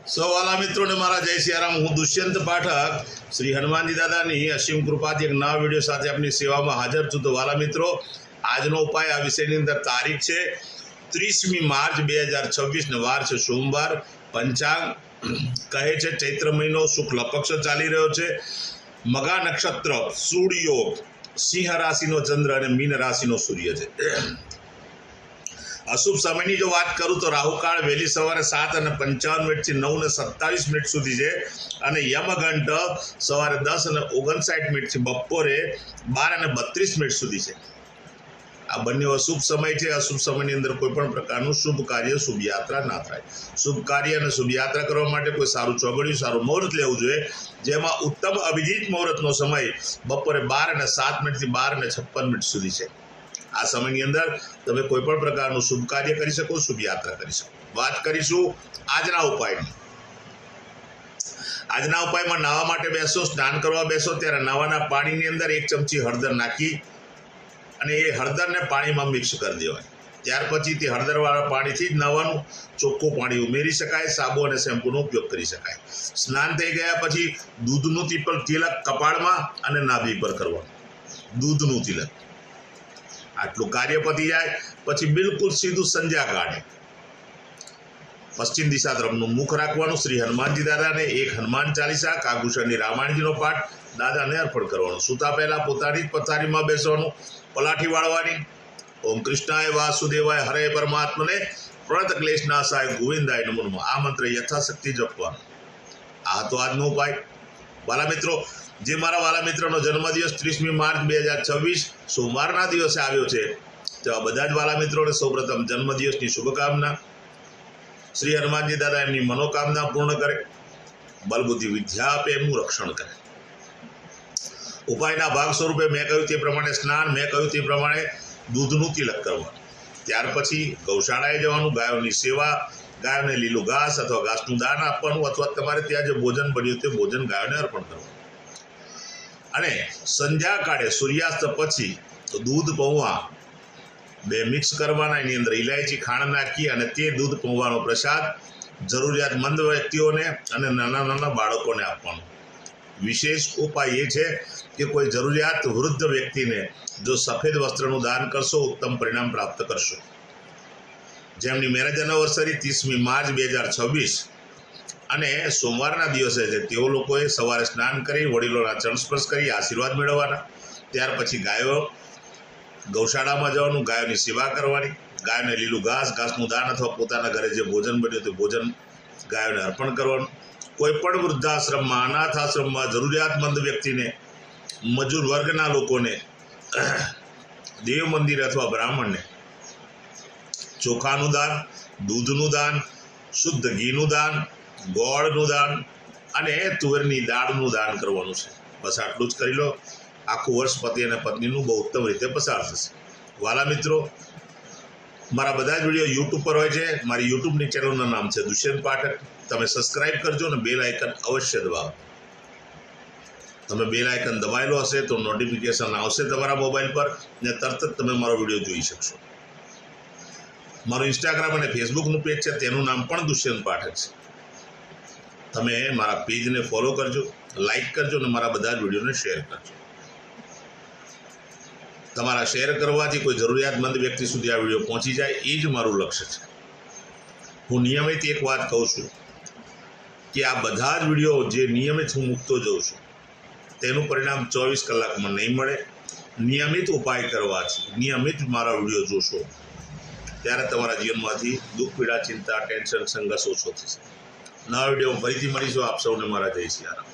સૌવાલા મિત્રોને મારા જય સિયારામ। હું દુષ્યંત પાઠક શ્રી હનુમાનજી દાદાની અસીમ કૃપાથી એક નવા વિડીયો સાથે આપની સેવામાં હાજર છું। તો વાલા મિત્રો, આજનો ઉપાય આ વિષયની અંદર તારીખ છે 30મી માર્ચ 2026 ને વાર છે સોમવાર। પંચાંગ કહે છે ચૈત્ર મહિનો શુક્લ પક્ષ ચાલી રહ્યો છે। મગા નક્ષત્ર, સૂર્યોગ, સિંહ રાશિનો ચંદ્ર અને મીન રાશિનો સૂર્ય છે। અશુભ સમયની જો વાત કરું તો રાહુકાળ વહેલી સવારે 7:55 થી 9:27 સુધી છે અને યમઘંટ સવારે 10:59 થી બપોરે 12:32 સુધી છે। આ બંને અશુભ સમય છે। અશુભ સમયની અંદર કોઈ પણ પ્રકારનું શુભ કાર્ય, શુભ યાત્રા ના થાય। શુભ કાર્ય અને શુભ યાત્રા કરવા માટે કોઈ સારું ચોઘડિયું, સારું મુહૂર્ત લેવું જોઈએ, જેમાં ઉત્તમ અભિજીત મુહૂર્તનો સમય બપોરે 12:07 થી 12:56 સુધી છે। આ સમયની અંદર તમે કોઈ પણ પ્રકારનું શુભ કાર્ય કરી શકો, શુભ યાત્રા કરી શકો। વાત કરીશું આજના ઉપાયની। આજના ઉપાયમાં નાહવા માટે બેસો, સ્નાન કરવા બેસો ત્યારે નાવાના પાણીની અંદર 1 ચમચી હળદર નાખી અને એ હળદરને પાણીમાં મિક્સ કરી દેવાય। ત્યાર પછી તે હળદરવાળા પાણીથી જ નાહવાનું, ચોખ્ખું પાણી ઉમેરી શકાય, સાબુ અને શેમ્પૂનો ઉપયોગ કરી શકાય। સ્નાન થઈ ગયા પછી દૂધનું તિલક કપાળમાં અને નાભી પર કરવાનું, દૂધનું તિલક। આટલું કાર્ય પતી જાય પછી બિલકુલ સીધું સંધ્યા કાળે પશ્ચિમ દિશા તરફનું મુખ રાખવાનું, શ્રી હનુમાનજી દાદાને 1 હનુમાન ચાલીસા, કાગભૂષણની રામાયણજીનો પાઠ દાદાને અર્પણ કરવાનો। સૂતા પહેલા પોતાની જ પથારીમાં બેસવાનું, પલાઠી વાળવાની। ઓમ કૃષ્ણાય વાસુદેવાય હરે પરમાત્મને પ્રણત ક્લેશનાશાય ગોવિંદાય નમો નમઃ આ મંત્ર યથાશક્તિ જપવાનો। આ હતો આજનો ઉપાય। વાલા મિત્રો, જે મારા વાલા મિત્રનો જન્મદિવસ 30મી માર્ચ 2026 સોમવારના દિવસે આવ્યો છે, તેવા બધા જ વાલા મિત્રોને સૌપ્રથમ જન્મદિવસની શુભકામના। શ્રી હનુમાનજી દાદા એમની મનોકામના પૂર્ણ કરે, બલબુદ્ધિ વિદ્યા આપે, એમનું રક્ષણ કરે। ઉપાયના ભાગ સ્વરૂપે મેં કહ્યું તે પ્રમાણે સ્નાન, મેં કહ્યું તે પ્રમાણે દૂધનું તિલક કરવાનું। ત્યાર પછી ગૌશાળાએ જવાનું, ગાયોની સેવા, ગાયોને લીલું ઘાસ અથવા ઘાસનું દાન આપવાનું, અથવા તમારે ત્યાં જે ભોજન બન્યું તે ભોજન ગાયોને અર્પણ કરવાનું। અને સંધ્યા કાળે સૂર્યાસ્ત પછી દૂધ પૌવા 2 મિક્સ કરવાના, એની અંદર ઇલાયચી ખાંડ નાખી અને તે દૂધ પૌવાનો પ્રસાદ જરૂરિયાતમંદ વ્યક્તિઓને અને નાના નાના બાળકોને આપવાનો। વિશેષ ઉપાય એ છે કે કોઈ જરૂરિયાત વૃદ્ધ વ્યક્તિને જો સફેદ વસ્ત્રનું દાન કરશો, ઉત્તમ પરિણામ પ્રાપ્ત કરશો। જેમની મેરેજ એનિવર્સરી 30મી માર્ચ 2026 અને સોમવારના દિવસે છે, તેઓ લોકોએ સવારે સ્નાન કરી વડીલોના ચરણ સ્પર્શ કરી આશીર્વાદ મેળવવાના। ત્યાર પછી ગૌશાળામાં જવાનું, ગાયોની સેવા કરવાની, ગાયોને લીલું ઘાસનું દાન અથવા પોતાના ઘરે જે ભોજન બન્યું તે ભોજન ગાયોને અર્પણ કરવાનું। કોઈ પણ વૃદ્ધાશ્રમમાં, અનાથ આશ્રમમાં જરૂરિયાતમંદ વ્યક્તિને, મજૂર વર્ગના લોકોને, દેવ મંદિર અથવા બ્રાહ્મણને ચોખાનું દાન, દૂધનું દાન, શુદ્ધ ઘીનું દાન, ગોળનું દાન અને તુવેરની દાળનું દાન કરવાનું છે। બસ આટલું જ કરી લો, આખું વર્ષ પતિ અને પત્નીનું બહુ ઉત્તમ રીતે પસાર થશે। વાલા મિત્રો, મારા બધા જ વિડીયો યુટ્યુબ પર હોય છે। મારી યુટ્યુબની ચેનલનું નામ છે દુષ્યંત પાઠક। તમે સબસ્ક્રાઈબ કરજો અને બેલ આઇકન અવશ્ય દબાવો। તમે બેલ આઇકન દબાવેલો હશે તો નોટિફિકેશન આવશે તમારા મોબાઈલ પર ને તરત જ તમે મારો વિડીયો જોઈ શકશો। મારું ઇન્સ્ટાગ્રામ અને ફેસબુકનું પેજ છે, તેનું નામ પણ દુષ્યંત પાઠક છે। તમે મારા પેજને ફોલો કરજો, લાઈક કરજો અને મારા બધા જ વિડીયોને શેર કરજો। તમારા શેર કરવાથી કોઈ જરૂરિયાતમંદ વ્યક્તિ સુધી આ વિડીયો પહોંચી જાય, એ જ મારું લક્ષ્ય છે। હું નિયમિત એક વાત કહું છું કે આ બધા જ વિડીયો જે નિયમિત હું મૂકતો જાઉં છું, તેનું પરિણામ 24 કલાકમાં નહીં મળે। નિયમિત ઉપાય કરવાથી, નિયમિત મારા વિડીયો જોશો ત્યારે તમારા જીવનમાંથી દુઃખ, પીડા, ચિંતા, ટેન્શન, સંઘર્ષ ઓછો થશે। નવા વિડીયો ફરીથી મળીશું। આપ સૌને મારા જય સિયારામ।